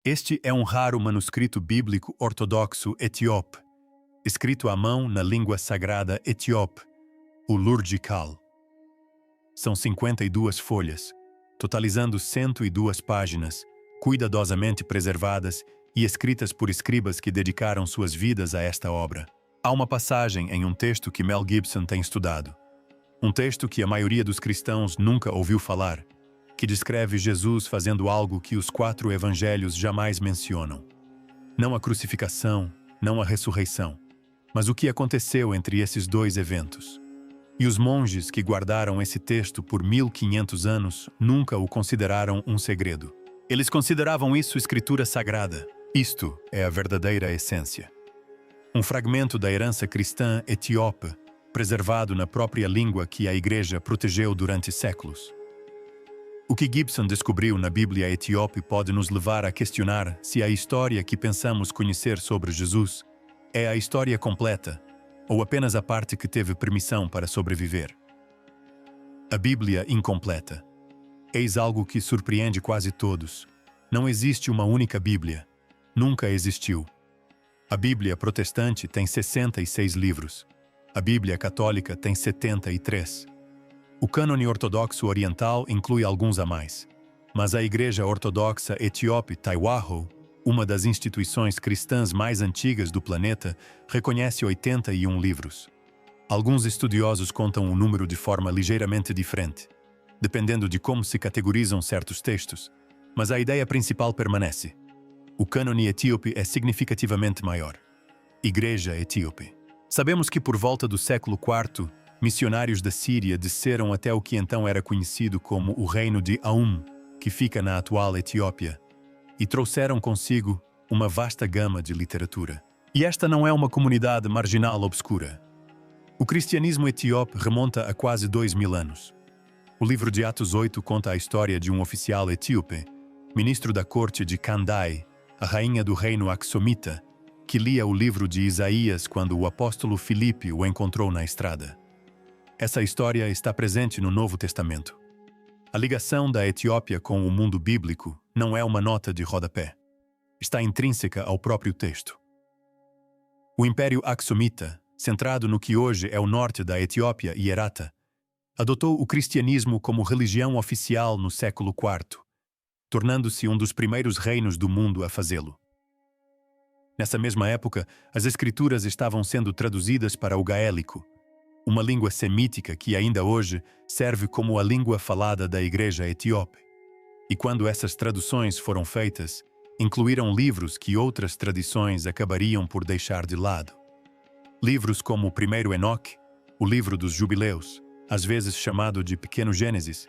Este é um raro manuscrito bíblico ortodoxo etíope, escrito à mão na língua sagrada etíope, o Lurdikal. São 52 folhas, totalizando 102 páginas, cuidadosamente preservadas e escritas por escribas que dedicaram suas vidas a esta obra. Há uma passagem em um texto que Mel Gibson tem estudado, um texto que a maioria dos cristãos nunca ouviu falar, que descreve Jesus fazendo algo que os 4 evangelhos jamais mencionam. Não a crucificação, não a ressurreição, mas o que aconteceu entre esses 2 eventos. E os monges que guardaram esse texto por 1500 anos nunca o consideraram um segredo. Eles consideravam isso escritura sagrada. Isto é a verdadeira essência. Um fragmento da herança cristã etíope, preservado na própria língua que a Igreja protegeu durante séculos. O que Gibson descobriu na Bíblia etíope pode nos levar a questionar se a história que pensamos conhecer sobre Jesus é a história completa ou apenas a parte que teve permissão para sobreviver. A Bíblia incompleta. Eis algo que surpreende quase todos. Não existe uma única Bíblia. Nunca existiu. A Bíblia protestante tem 66 livros. A Bíblia católica tem 73. O cânone ortodoxo oriental inclui alguns a mais. Mas a Igreja Ortodoxa Etíope Taiwahô, uma das instituições cristãs mais antigas do planeta, reconhece 81 livros. Alguns estudiosos contam o número de forma ligeiramente diferente, dependendo de como se categorizam certos textos, mas a ideia principal permanece. O cânone etíope é significativamente maior. Igreja Etíope. Sabemos que por volta do século IV, missionários da Síria desceram até o que então era conhecido como o Reino de Aum, que fica na atual Etiópia, e trouxeram consigo uma vasta gama de literatura. E esta não é uma comunidade marginal obscura. O cristianismo etíope remonta a quase 2000 anos. O livro de Atos 8 conta a história de um oficial etíope, ministro da corte de Kandai, a rainha do reino Axomita, que lia o livro de Isaías quando o apóstolo Filipe o encontrou na estrada. Essa história está presente no Novo Testamento. A ligação da Etiópia com o mundo bíblico não é uma nota de rodapé. Está intrínseca ao próprio texto. O Império Axomita, centrado no que hoje é o norte da Etiópia e Herata, adotou o cristianismo como religião oficial no século IV, tornando-se um dos primeiros reinos do mundo a fazê-lo. Nessa mesma época, as escrituras estavam sendo traduzidas para o gaélico, uma língua semítica que ainda hoje serve como a língua falada da Igreja Etíope. E quando essas traduções foram feitas, incluíram livros que outras tradições acabariam por deixar de lado. Livros como o primeiro Enoque, o livro dos Jubileus, às vezes chamado de Pequeno Gênesis,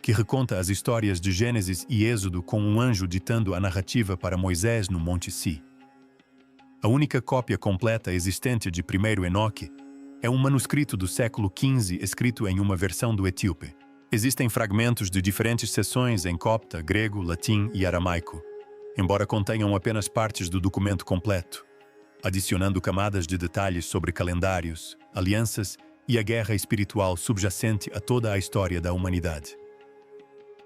que reconta as histórias de Gênesis e Êxodo com um anjo ditando a narrativa para Moisés no Monte Si. A única cópia completa existente de primeiro Enoque é um manuscrito do século XV escrito em uma versão do etíope. Existem fragmentos de diferentes seções em copta, grego, latim e aramaico, embora contenham apenas partes do documento completo, adicionando camadas de detalhes sobre calendários, alianças e a guerra espiritual subjacente a toda a história da humanidade.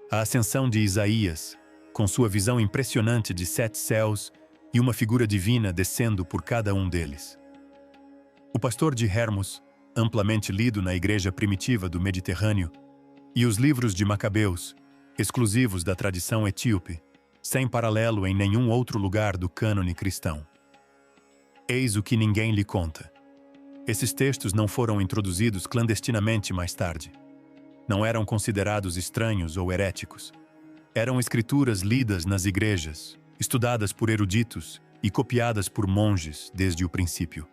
A ascensão de Isaías, com sua visão impressionante de 7 céus e uma figura divina descendo por cada um deles. O Pastor de Hermos, amplamente lido na igreja primitiva do Mediterrâneo, e os livros de Macabeus, exclusivos da tradição etíope, sem paralelo em nenhum outro lugar do cânone cristão. Eis o que ninguém lhe conta. Esses textos não foram introduzidos clandestinamente mais tarde. Não eram considerados estranhos ou heréticos. Eram escrituras lidas nas igrejas, estudadas por eruditos e copiadas por monges desde o princípio.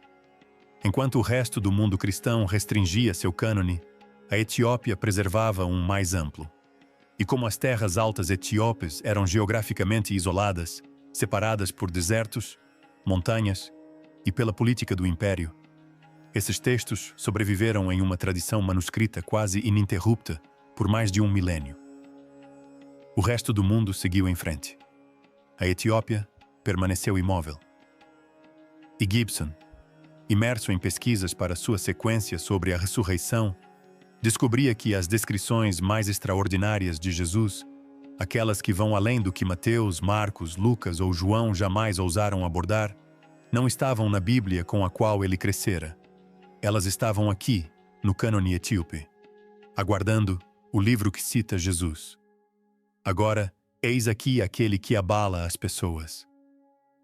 Enquanto o resto do mundo cristão restringia seu cânone, a Etiópia preservava um mais amplo. E como as terras altas etíopes eram geograficamente isoladas, separadas por desertos, montanhas e pela política do império, esses textos sobreviveram em uma tradição manuscrita quase ininterrupta por mais de um milênio. O resto do mundo seguiu em frente. A Etiópia permaneceu imóvel. E Gibson, imerso em pesquisas para sua sequência sobre a ressurreição, descobria que as descrições mais extraordinárias de Jesus aquelas que vão além do que Mateus, Marcos, Lucas ou João jamais ousaram abordar, não estavam na Bíblia com a qual ele crescera. Elas estavam aqui, no cânone etíope, aguardando o livro que cita Jesus. Agora, eis aqui aquele que abala as pessoas.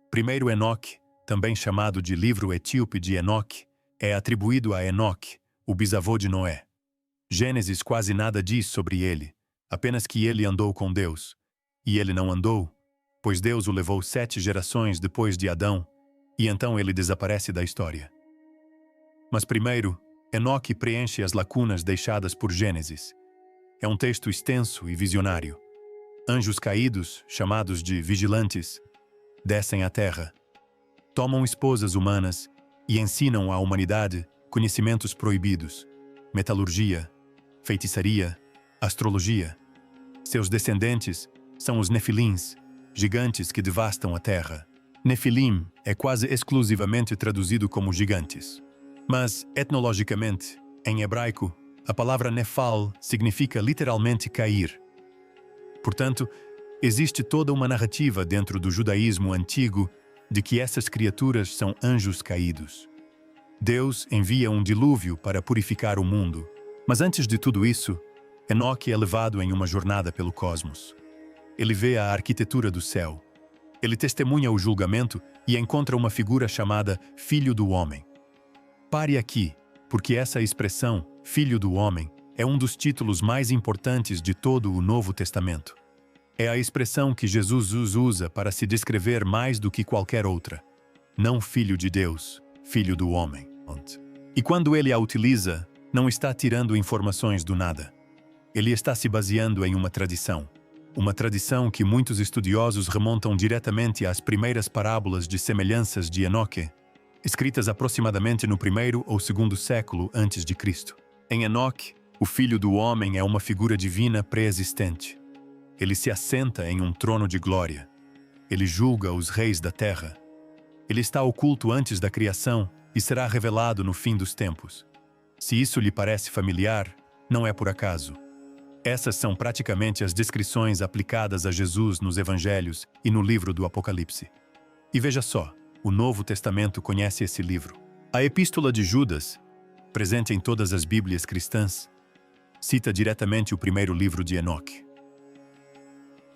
Primeiro Enoque, também chamado de livro etíope de Enoque, é atribuído a Enoque, o bisavô de Noé. Gênesis quase nada diz sobre ele, apenas que ele andou com Deus. E ele não andou, pois Deus o levou 7 gerações depois de Adão, e então ele desaparece da história. Mas primeiro, Enoque preenche as lacunas deixadas por Gênesis. É um texto extenso e visionário. Anjos caídos, chamados de vigilantes, descem à terra, tomam esposas humanas e ensinam à humanidade conhecimentos proibidos, metalurgia, feitiçaria, astrologia. Seus descendentes são os Nefilins, gigantes que devastam a terra. Nefilim é quase exclusivamente traduzido como gigantes. Mas, etnologicamente, em hebraico, a palavra Nefal significa literalmente cair. Portanto, existe toda uma narrativa dentro do judaísmo antigo de que essas criaturas são anjos caídos. Deus envia um dilúvio para purificar o mundo. Mas antes de tudo isso, Enoque é levado em uma jornada pelo cosmos. Ele vê a arquitetura do céu. Ele testemunha o julgamento e encontra uma figura chamada Filho do Homem. Pare aqui, porque essa expressão, Filho do Homem, é um dos títulos mais importantes de todo o Novo Testamento. É a expressão que Jesus usa para se descrever mais do que qualquer outra. Não Filho de Deus, Filho do Homem. E quando ele a utiliza, não está tirando informações do nada. Ele está se baseando em uma tradição que muitos estudiosos remontam diretamente às primeiras parábolas de semelhanças de Enoque, escritas aproximadamente no 1º ou 2º século antes de Cristo. Em Enoque, o Filho do Homem é uma figura divina pré-existente. Ele se assenta em um trono de glória. Ele julga os reis da terra. Ele está oculto antes da criação e será revelado no fim dos tempos. Se isso lhe parece familiar, não é por acaso. Essas são praticamente as descrições aplicadas a Jesus nos Evangelhos e no livro do Apocalipse. E veja só, o Novo Testamento conhece esse livro. A Epístola de Judas, presente em todas as Bíblias cristãs, cita diretamente o primeiro livro de Enoque.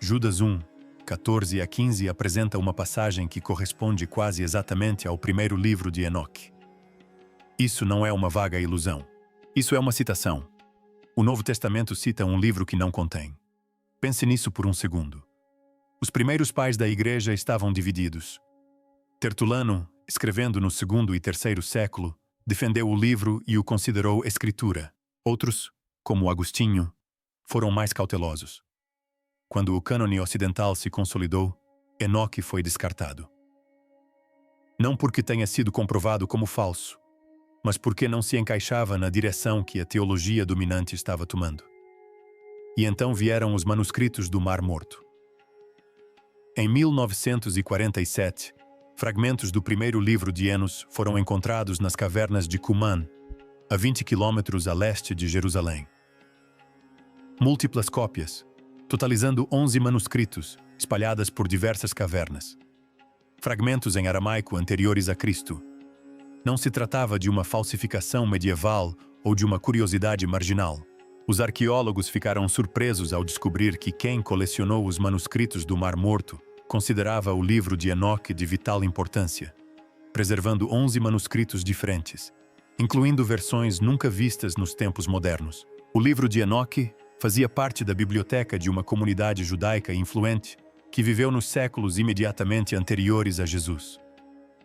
Judas 1, 14 a 15 apresenta uma passagem que corresponde quase exatamente ao primeiro livro de Enoque. Isso não é uma vaga ilusão. Isso é uma citação. O Novo Testamento cita um livro que não contém. Pense nisso por um segundo. Os primeiros pais da Igreja estavam divididos. Tertuliano, escrevendo no 2º e 3º século, defendeu o livro e o considerou escritura. Outros, como Agostinho, foram mais cautelosos. Quando o cânone ocidental se consolidou, Enoque foi descartado. Não porque tenha sido comprovado como falso, mas porque não se encaixava na direção que a teologia dominante estava tomando. E então vieram os manuscritos do Mar Morto. Em 1947, fragmentos do primeiro livro de Enos foram encontrados nas cavernas de Qumran, a 20 quilômetros a leste de Jerusalém. Múltiplas cópias, totalizando 11 manuscritos, espalhadas por diversas cavernas. Fragmentos em aramaico anteriores a Cristo. Não se tratava de uma falsificação medieval ou de uma curiosidade marginal. Os arqueólogos ficaram surpresos ao descobrir que quem colecionou os manuscritos do Mar Morto considerava o livro de Enoque de vital importância, preservando 11 manuscritos diferentes, incluindo versões nunca vistas nos tempos modernos. O livro de Enoque fazia parte da biblioteca de uma comunidade judaica influente que viveu nos séculos imediatamente anteriores a Jesus.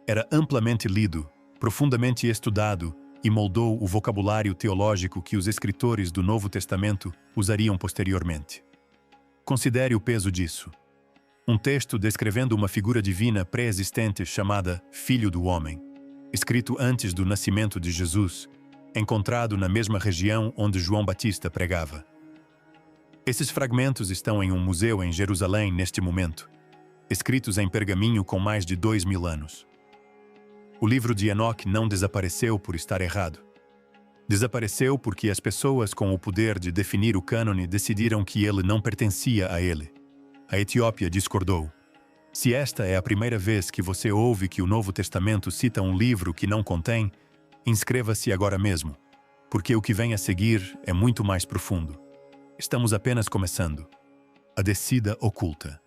Era amplamente lido, profundamente estudado e moldou o vocabulário teológico que os escritores do Novo Testamento usariam posteriormente. Considere o peso disso. Um texto descrevendo uma figura divina pré-existente chamada Filho do Homem, escrito antes do nascimento de Jesus, encontrado na mesma região onde João Batista pregava. Esses fragmentos estão em um museu em Jerusalém neste momento, escritos em pergaminho com mais de 2000 anos. O livro de Enoque não desapareceu por estar errado. Desapareceu porque as pessoas com o poder de definir o cânone decidiram que ele não pertencia a ele. A Etiópia discordou. Se esta é a primeira vez que você ouve que o Novo Testamento cita um livro que não contém, inscreva-se agora mesmo, porque o que vem a seguir é muito mais profundo. Estamos apenas começando. A descida oculta.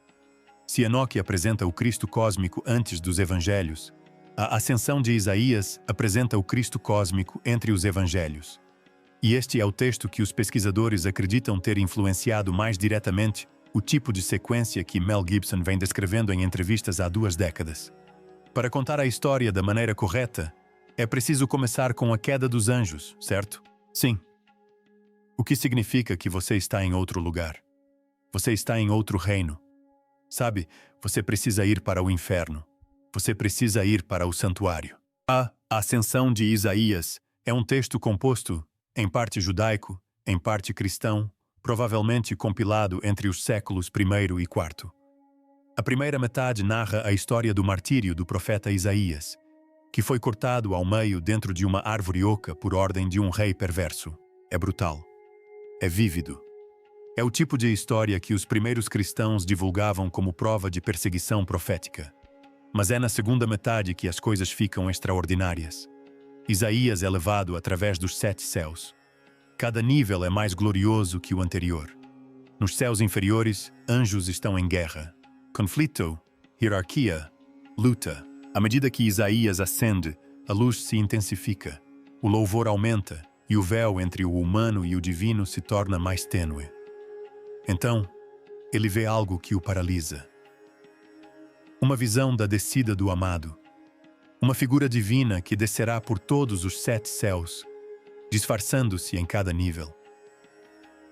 Se Enoque apresenta o Cristo cósmico antes dos Evangelhos, a ascensão de Isaías apresenta o Cristo cósmico entre os Evangelhos. E este é o texto que os pesquisadores acreditam ter influenciado mais diretamente o tipo de sequência que Mel Gibson vem descrevendo em entrevistas há 2 décadas. Para contar a história da maneira correta, é preciso começar com a queda dos anjos, certo? Sim. O que significa que você está em outro lugar. Você está em outro reino. Sabe, você precisa ir para o inferno. Você precisa ir para o santuário. A ascensão de Isaías é um texto composto, em parte judaico, em parte cristão, provavelmente compilado entre os séculos I e IV. A primeira metade narra a história do martírio do profeta Isaías, que foi cortado ao meio dentro de uma árvore oca por ordem de um rei perverso. É brutal. É vívido. É o tipo de história que os primeiros cristãos divulgavam como prova de perseguição profética. Mas é na segunda metade que as coisas ficam extraordinárias. Isaías é levado através dos 7 céus. Cada nível é mais glorioso que o anterior. Nos céus inferiores, anjos estão em guerra. Conflito, hierarquia, luta. À medida que Isaías ascende, a luz se intensifica, o louvor aumenta e o véu entre o humano e o divino se torna mais tênue. Então, ele vê algo que o paralisa. Uma visão da descida do amado. Uma figura divina que descerá por todos os 7 céus, disfarçando-se em cada nível.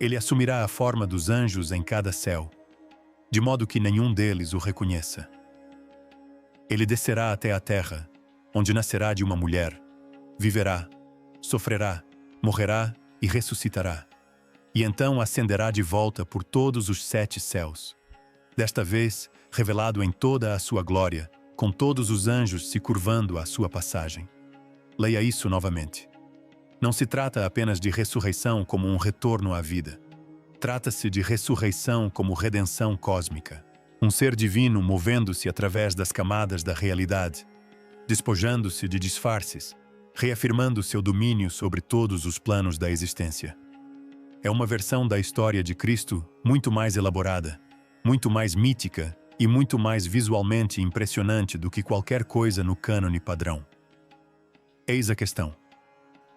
Ele assumirá a forma dos anjos em cada céu, de modo que nenhum deles o reconheça. Ele descerá até a terra, onde nascerá de uma mulher, viverá, sofrerá, morrerá e ressuscitará. E então ascenderá de volta por todos os 7 céus. Desta vez, revelado em toda a sua glória, com todos os anjos se curvando à sua passagem. Leia isso novamente. Não se trata apenas de ressurreição como um retorno à vida. Trata-se de ressurreição como redenção cósmica. Um ser divino movendo-se através das camadas da realidade, despojando-se de disfarces, reafirmando seu domínio sobre todos os planos da existência. É uma versão da história de Cristo muito mais elaborada, muito mais mítica e muito mais visualmente impressionante do que qualquer coisa no cânone padrão. Eis a questão.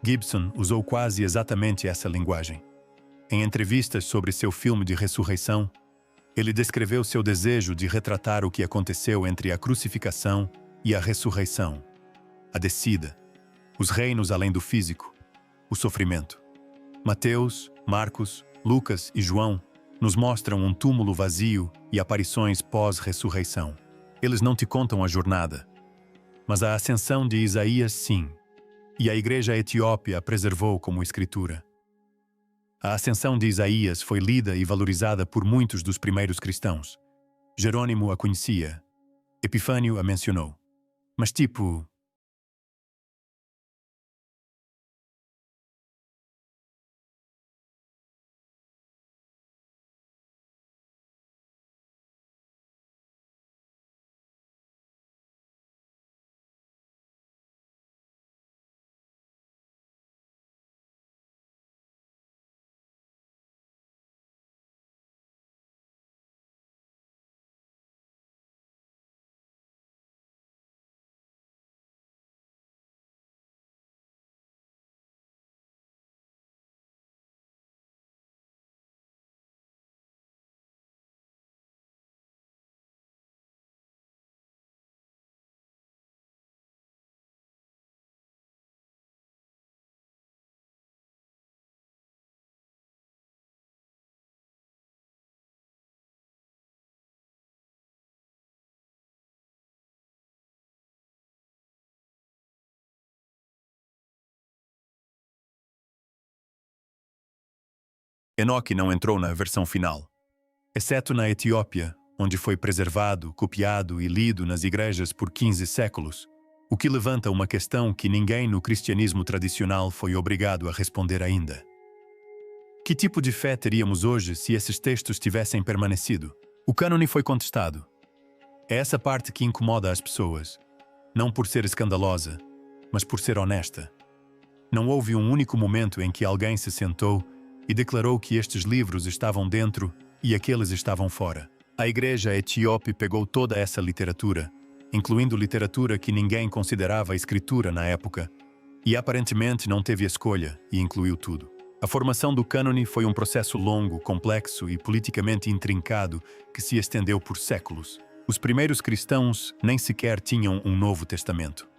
Gibson usou quase exatamente essa linguagem. Em entrevistas sobre seu filme de ressurreição, ele descreveu seu desejo de retratar o que aconteceu entre a crucificação e a ressurreição, a descida, os reinos além do físico, o sofrimento. Mateus, Marcos, Lucas e João nos mostram um túmulo vazio e aparições pós-ressurreição. Eles não te contam a jornada, mas a ascensão de Isaías sim, e a igreja etíope a preservou como escritura. A ascensão de Isaías foi lida e valorizada por muitos dos primeiros cristãos. Jerônimo a conhecia, Epifânio a mencionou. Mas tipo... Enoque não entrou na versão final, exceto na Etiópia, onde foi preservado, copiado e lido nas igrejas por 15 séculos, o que levanta uma questão que ninguém no cristianismo tradicional foi obrigado a responder ainda. Que tipo de fé teríamos hoje se esses textos tivessem permanecido? O cânone foi contestado. É essa parte que incomoda as pessoas, não por ser escandalosa, mas por ser honesta. Não houve um único momento em que alguém se sentou e declarou que estes livros estavam dentro e aqueles estavam fora. A igreja etíope pegou toda essa literatura, incluindo literatura que ninguém considerava escritura na época, e aparentemente não teve escolha e incluiu tudo. A formação do cânone foi um processo longo, complexo e politicamente intrincado que se estendeu por séculos. Os primeiros cristãos nem sequer tinham um Novo Testamento.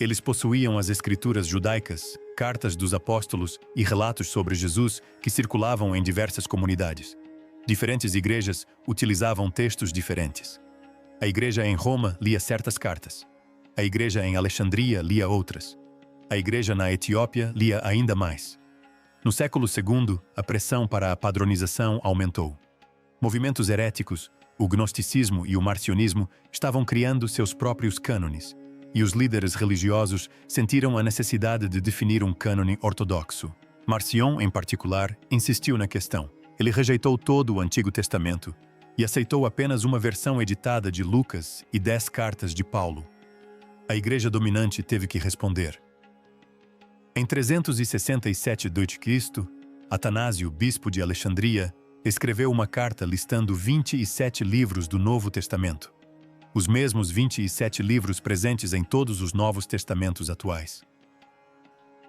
Eles possuíam as escrituras judaicas, cartas dos apóstolos e relatos sobre Jesus que circulavam em diversas comunidades. Diferentes igrejas utilizavam textos diferentes. A igreja em Roma lia certas cartas. A igreja em Alexandria lia outras. A igreja na Etiópia lia ainda mais. No século II, a pressão para a padronização aumentou. Movimentos heréticos, o gnosticismo e o marcionismo estavam criando seus próprios cânones, e os líderes religiosos sentiram a necessidade de definir um cânone ortodoxo. Marcion, em particular, insistiu na questão. Ele rejeitou todo o Antigo Testamento e aceitou apenas uma versão editada de Lucas e 10 cartas de Paulo. A igreja dominante teve que responder. Em 367 d.C., Atanásio, bispo de Alexandria, escreveu uma carta listando 27 livros do Novo Testamento, os mesmos 27 livros presentes em todos os Novos Testamentos atuais.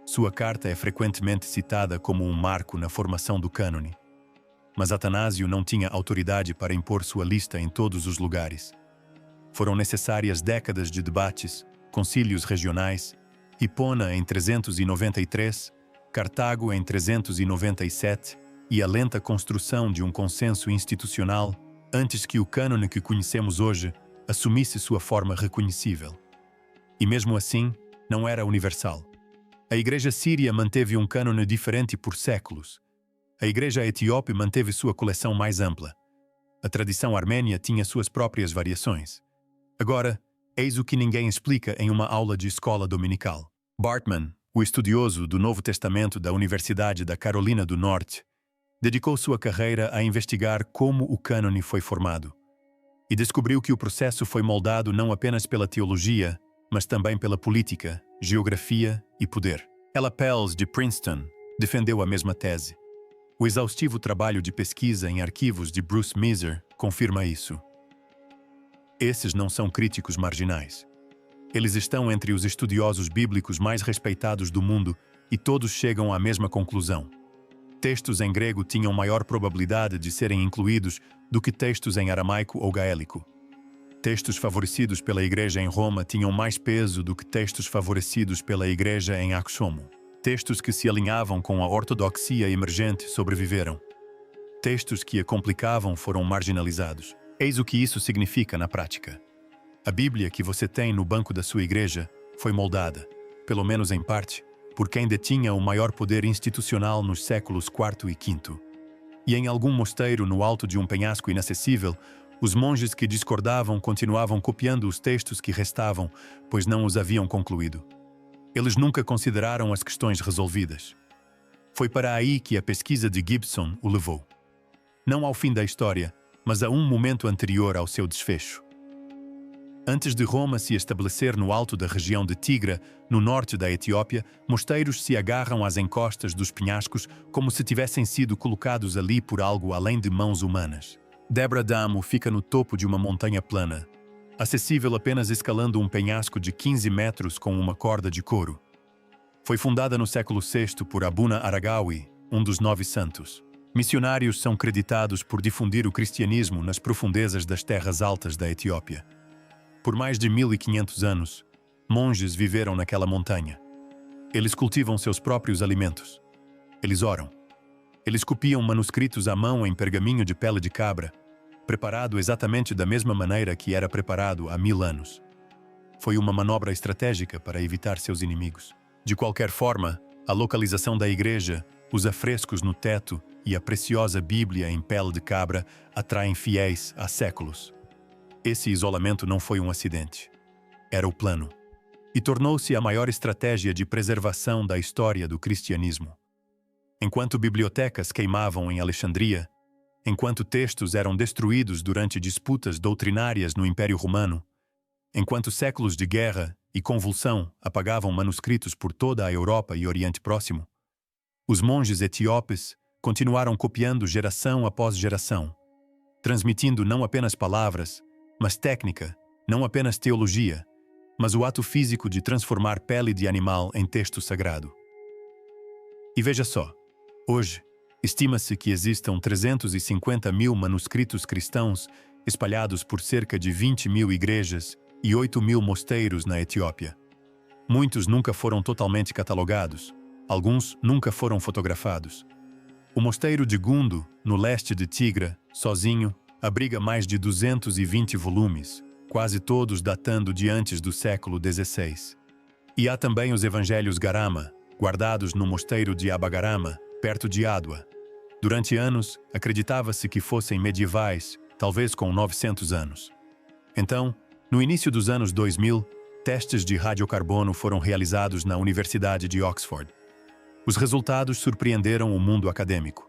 Sua carta é frequentemente citada como um marco na formação do cânone, mas Atanásio não tinha autoridade para impor sua lista em todos os lugares. Foram necessárias décadas de debates, concílios regionais, Hipona em 393, Cartago em 397 e a lenta construção de um consenso institucional antes que o cânone que conhecemos hoje assumisse sua forma reconhecível. E mesmo assim, não era universal. A Igreja Síria manteve um cânone diferente por séculos. A Igreja Etíope manteve sua coleção mais ampla. A tradição armênia tinha suas próprias variações. Agora, eis o que ninguém explica em uma aula de escola dominical. Bartman, o estudioso do Novo Testamento da Universidade da Carolina do Norte, dedicou sua carreira a investigar como o cânone foi formado. E descobriu que o processo foi moldado não apenas pela teologia, mas também pela política, geografia e poder. Ella Pels, de Princeton, defendeu a mesma tese. O exaustivo trabalho de pesquisa em arquivos de Bruce Miser confirma isso. Esses não são críticos marginais. Eles estão entre os estudiosos bíblicos mais respeitados do mundo e todos chegam à mesma conclusão. Textos em grego tinham maior probabilidade de serem incluídos do que textos em aramaico ou gaélico. Textos favorecidos pela igreja em Roma tinham mais peso do que textos favorecidos pela igreja em Axomo. Textos que se alinhavam com a ortodoxia emergente sobreviveram. Textos que a complicavam foram marginalizados. Eis o que isso significa na prática. A Bíblia que você tem no banco da sua igreja foi moldada, pelo menos em parte, por quem detinha o maior poder institucional nos séculos IV e V. E em algum mosteiro no alto de um penhasco inacessível, os monges que discordavam continuavam copiando os textos que restavam, pois não os haviam concluído. Eles nunca consideraram as questões resolvidas. Foi para aí que a pesquisa de Gibson o levou. Não ao fim da história, mas a um momento anterior ao seu desfecho. Antes de Roma se estabelecer no alto da região de Tigra, no norte da Etiópia, mosteiros se agarram às encostas dos penhascos como se tivessem sido colocados ali por algo além de mãos humanas. Debra Damo fica no topo de uma montanha plana, acessível apenas escalando um penhasco de 15 metros com uma corda de couro. Foi fundada no século VI por Abuna Aragawi, um dos 9 santos. Missionários são creditados por difundir o cristianismo nas profundezas das terras altas da Etiópia. Por mais de 1500 anos, monges viveram naquela montanha. Eles cultivam seus próprios alimentos. Eles oram. Eles copiam manuscritos à mão em pergaminho de pele de cabra, preparado exatamente da mesma maneira que era preparado há 1000 anos. Foi uma manobra estratégica para evitar seus inimigos. De qualquer forma, a localização da igreja, os afrescos no teto e a preciosa Bíblia em pele de cabra atraem fiéis há séculos. Esse isolamento não foi um acidente. Era o plano. E tornou-se a maior estratégia de preservação da história do cristianismo. Enquanto bibliotecas queimavam em Alexandria, enquanto textos eram destruídos durante disputas doutrinárias no Império Romano, enquanto séculos de guerra e convulsão apagavam manuscritos por toda a Europa e Oriente Próximo, os monges etíopes continuaram copiando geração após geração, transmitindo não apenas palavras, mas técnica, não apenas teologia, mas o ato físico de transformar pele de animal em texto sagrado. E veja só, hoje, estima-se que existam 350 mil manuscritos cristãos espalhados por cerca de 20 mil igrejas e 8 mil mosteiros na Etiópia. Muitos nunca foram totalmente catalogados, alguns nunca foram fotografados. O mosteiro de Gundo, no leste de Tigra, sozinho, abriga mais de 220 volumes, quase todos datando de antes do século XVI. E há também os evangelhos Garama, guardados no mosteiro de Abagarama, perto de Adwa. Durante anos, acreditava-se que fossem medievais, talvez com 900 anos. Então, no início dos anos 2000, testes de radiocarbono foram realizados na Universidade de Oxford. Os resultados surpreenderam o mundo acadêmico.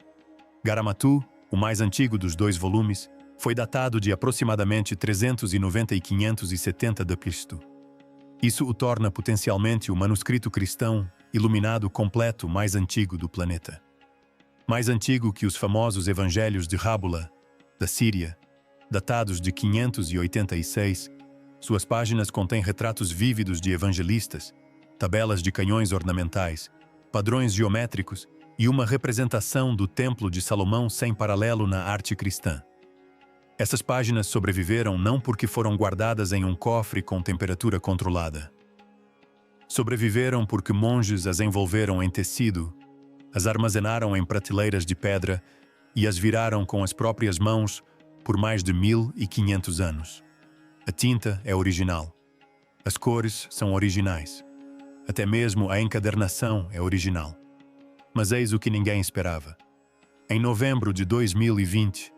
Garamatu, o mais antigo dos 2 volumes, foi datado de aproximadamente 390 e 570 d.C. Isso o torna potencialmente o manuscrito cristão iluminado completo mais antigo do planeta. Mais antigo que os famosos evangelhos de Rábula, da Síria, datados de 586, suas páginas contêm retratos vívidos de evangelistas, tabelas de canhões ornamentais, padrões geométricos e uma representação do Templo de Salomão sem paralelo na arte cristã. Essas páginas sobreviveram não porque foram guardadas em um cofre com temperatura controlada. Sobreviveram porque monges as envolveram em tecido, as armazenaram em prateleiras de pedra e as viraram com as próprias mãos por mais de 1500 anos. A tinta é original. As cores são originais. Até mesmo a encadernação é original. Mas eis o que ninguém esperava. Em novembro de 2020,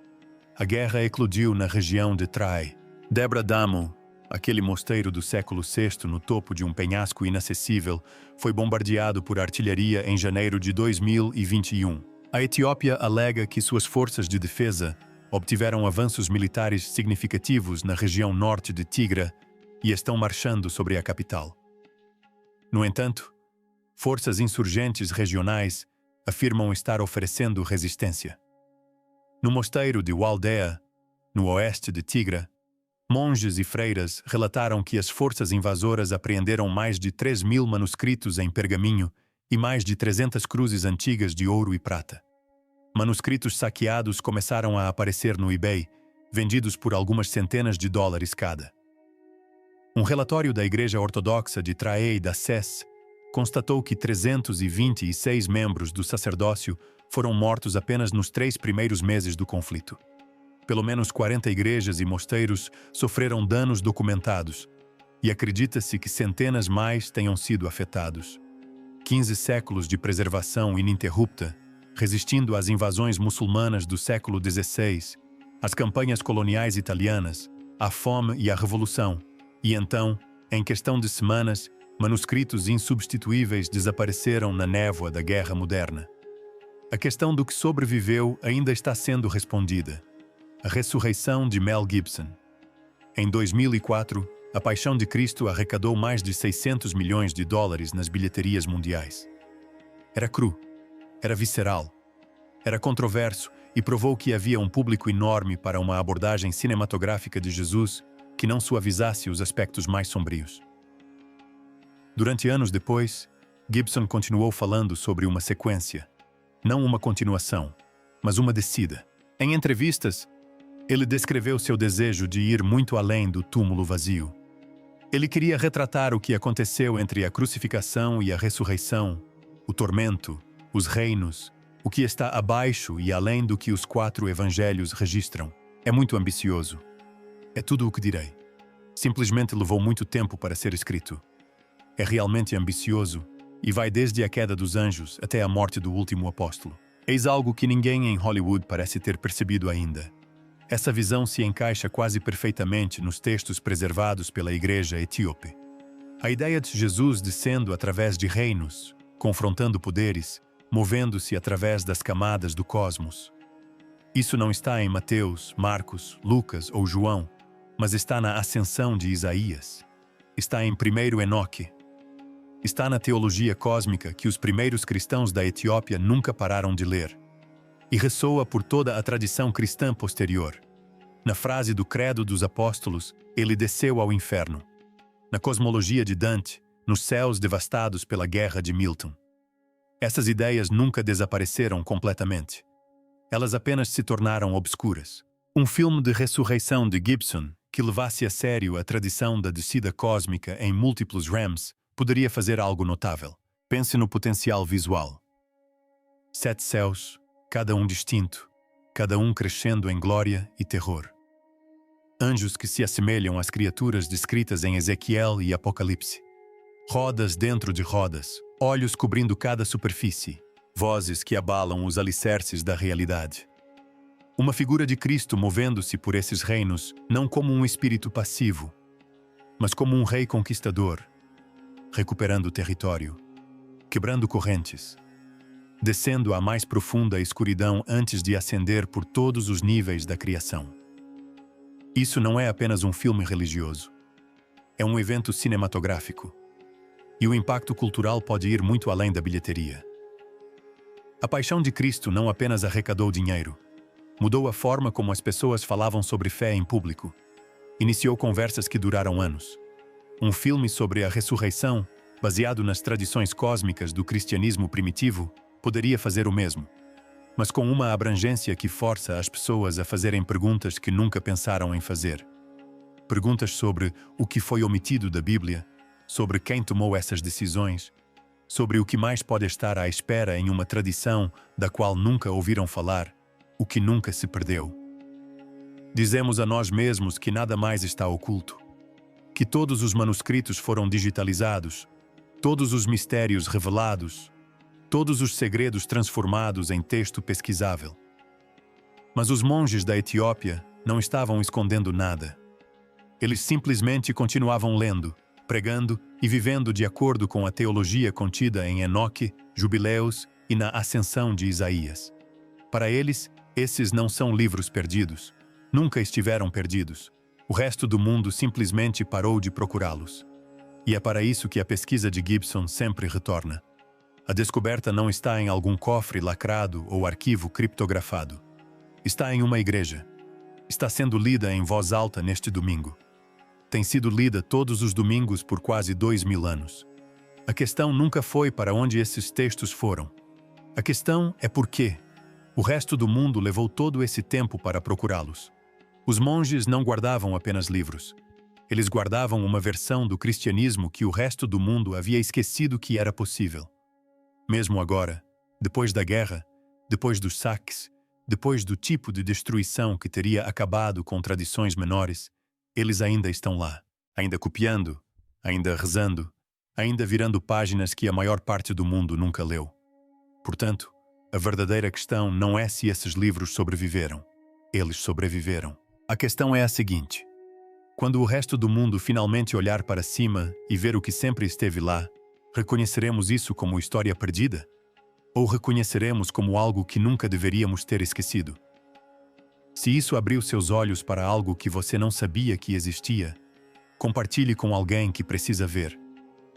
a guerra eclodiu na região de Trai. Debra Damo, aquele mosteiro do século VI no topo de um penhasco inacessível, foi bombardeado por artilharia em janeiro de 2021. A Etiópia alega que suas forças de defesa obtiveram avanços militares significativos na região norte de Tigra e estão marchando sobre a capital. No entanto, forças insurgentes regionais afirmam estar oferecendo resistência. No mosteiro de Waldea, no oeste de Tigra, monges e freiras relataram que as forças invasoras apreenderam mais de 3.000 manuscritos em pergaminho e mais de 300 cruzes antigas de ouro e prata. Manuscritos saqueados começaram a aparecer no eBay, vendidos por algumas centenas de dólares cada. Um relatório da Igreja Ortodoxa de Traei da SES constatou que 326 membros do sacerdócio foram mortos apenas nos 3 primeiros meses do conflito. Pelo menos 40 igrejas e mosteiros sofreram danos documentados, e acredita-se que centenas mais tenham sido afetados. 15 séculos de preservação ininterrupta, resistindo às invasões muçulmanas do século XVI, às campanhas coloniais italianas, à fome e à revolução, e então, em questão de semanas, manuscritos insubstituíveis desapareceram na névoa da guerra moderna. A questão do que sobreviveu ainda está sendo respondida. A ressurreição de Mel Gibson. Em 2004, A Paixão de Cristo arrecadou mais de 600 milhões de dólares nas bilheterias mundiais. Era cru, era visceral, era controverso e provou que havia um público enorme para uma abordagem cinematográfica de Jesus que não suavizasse os aspectos mais sombrios. Durante anos depois, Gibson continuou falando sobre uma sequência, não uma continuação, mas uma descida. Em entrevistas, ele descreveu seu desejo de ir muito além do túmulo vazio. Ele queria retratar o que aconteceu entre a crucificação e a ressurreição, o tormento, os reinos, o que está abaixo e além do que os 4 evangelhos registram. É muito ambicioso. É tudo o que direi. Simplesmente levou muito tempo para ser escrito. É realmente ambicioso e vai desde a queda dos anjos até a morte do último apóstolo. Eis algo que ninguém em Hollywood parece ter percebido ainda. Essa visão se encaixa quase perfeitamente nos textos preservados pela Igreja etíope. A ideia de Jesus descendo através de reinos, confrontando poderes, movendo-se através das camadas do cosmos. Isso não está em Mateus, Marcos, Lucas ou João, mas está na ascensão de Isaías. Está em 1 Enoque. Está na teologia cósmica que os primeiros cristãos da Etiópia nunca pararam de ler. E ressoa por toda a tradição cristã posterior. Na frase do Credo dos Apóstolos, ele desceu ao inferno. Na cosmologia de Dante, nos céus devastados pela guerra de Milton. Essas ideias nunca desapareceram completamente. Elas apenas se tornaram obscuras. Um filme de ressurreição de Gibson, que levasse a sério a tradição da descida cósmica em múltiplos realms, poderia fazer algo notável. Pense no potencial visual. 7 céus, cada um distinto, cada um crescendo em glória e terror. Anjos que se assemelham às criaturas descritas em Ezequiel e Apocalipse. Rodas dentro de rodas, olhos cobrindo cada superfície, vozes que abalam os alicerces da realidade. Uma figura de Cristo movendo-se por esses reinos, não como um espírito passivo, mas como um rei conquistador, recuperando território, quebrando correntes, descendo à mais profunda escuridão antes de ascender por todos os níveis da criação. Isso não é apenas um filme religioso. É um evento cinematográfico. E o impacto cultural pode ir muito além da bilheteria. A paixão de Cristo não apenas arrecadou dinheiro, mudou a forma como as pessoas falavam sobre fé em público, iniciou conversas que duraram anos. Um filme sobre a ressurreição, baseado nas tradições cósmicas do cristianismo primitivo, poderia fazer o mesmo, mas com uma abrangência que força as pessoas a fazerem perguntas que nunca pensaram em fazer. Perguntas sobre o que foi omitido da Bíblia, sobre quem tomou essas decisões, sobre o que mais pode estar à espera em uma tradição da qual nunca ouviram falar, o que nunca se perdeu. Dizemos a nós mesmos que nada mais está oculto, que todos os manuscritos foram digitalizados, todos os mistérios revelados, todos os segredos transformados em texto pesquisável. Mas os monges da Etiópia não estavam escondendo nada. Eles simplesmente continuavam lendo, pregando e vivendo de acordo com a teologia contida em Enoque, Jubileus e na Ascensão de Isaías. Para eles, esses não são livros perdidos. Nunca estiveram perdidos. O resto do mundo simplesmente parou de procurá-los. E é para isso que a pesquisa de Gibson sempre retorna. A descoberta não está em algum cofre lacrado ou arquivo criptografado. Está em uma igreja. Está sendo lida em voz alta neste domingo. Tem sido lida todos os domingos por quase 2000 anos. A questão nunca foi para onde esses textos foram. A questão é por quê. O resto do mundo levou todo esse tempo para procurá-los. Os monges não guardavam apenas livros. Eles guardavam uma versão do cristianismo que o resto do mundo havia esquecido que era possível. Mesmo agora, depois da guerra, depois dos saques, depois do tipo de destruição que teria acabado com tradições menores, eles ainda estão lá, ainda copiando, ainda rezando, ainda virando páginas que a maior parte do mundo nunca leu. Portanto, a verdadeira questão não é se esses livros sobreviveram. Eles sobreviveram. A questão é a seguinte: quando o resto do mundo finalmente olhar para cima e ver o que sempre esteve lá, reconheceremos isso como história perdida? Ou reconheceremos como algo que nunca deveríamos ter esquecido? Se isso abriu seus olhos para algo que você não sabia que existia, compartilhe com alguém que precisa ver.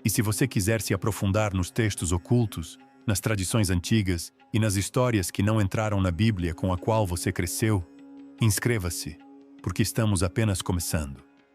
E se você quiser se aprofundar nos textos ocultos, nas tradições antigas e nas histórias que não entraram na Bíblia com a qual você cresceu, inscreva-se, porque estamos apenas começando.